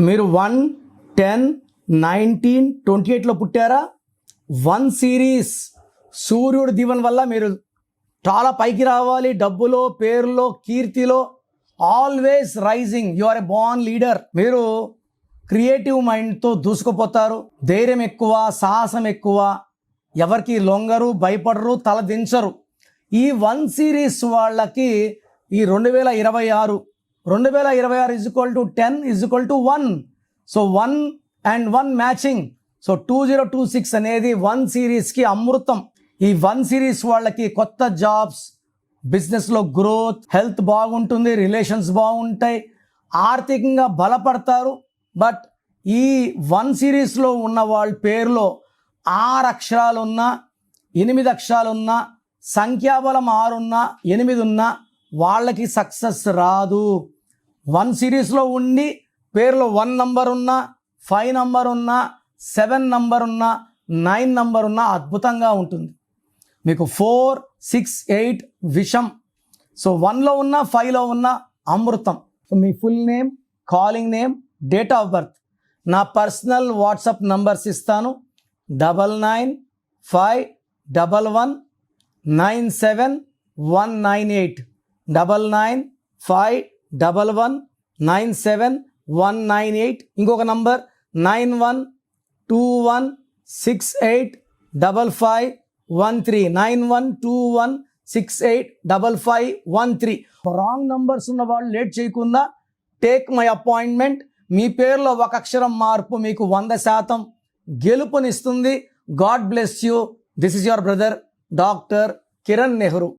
మీరు 1, 10, 19, 28లో పుట్టారా? 1 సిరీస్ సూర్యుడు దీవెన వల్ల మీరు చాలా పైకి రావాలి. డబ్బులో, పేరులో, కీర్తిలో always rising. You are a born leader. మీరు క్రియేటివ్ మైండ్తో దూసుకుపోతారు. ధైర్యం ఎక్కువ, సాహసం ఎక్కువ, ఎవరికి లొంగరు, భయపడరు, తల దించరు. ఈ 1 సిరీస్ వాళ్ళకి ఈ 2026 =10 =1. So 1 and 1 matching. సో 2026 అనేది 1 సిరీస్కి అమృతం. ఈ 1 సిరీస్ వాళ్ళకి కొత్త జాబ్స్, బిజినెస్లో గ్రోత్, హెల్త్ బాగుంటుంది, రిలేషన్స్ బాగుంటాయి, ఆర్థికంగా బలపడతారు. బట్ ఈ 1 సిరీస్లో ఉన్న వాళ్ళ పేరులో 6 అక్షరాలున్నా, 8 అక్షరాలున్నా, సంఖ్యాబలం 6 ఉన్నా, 8 ఉన్నా వాళ్ళకి సక్సెస్ రాదు. 1 సిరీస్లో ఉండి పేరులో 1 నంబర్ ఉన్నా, 5 నంబర్ ఉన్నా, 7 నంబర్ ఉన్నా, 9 నంబర్ ఉన్నా అద్భుతంగా ఉంటుంది. మీకు 4, 6, 8 విషం. సో 1లో ఉన్న, 5లో ఉన్న అమృతం. సో మీ full name, calling name, date of birth, నా పర్సనల్ వాట్సాప్ నంబర్స్ ఇస్తాను. 9951197198 9951197198. ఇంకొక నంబర్ 9121685513 9121685513. రాంగ్ నంబర్స్ ఉన్న వాళ్ళు లేట్ చేయకుండా టేక్ మై అపాయింట్మెంట్. మీ పేరులో 1 అక్షరం మార్పు మీకు 100% గెలుపునిస్తుంది. God bless you. This is your brother doctor Kiran Nehru.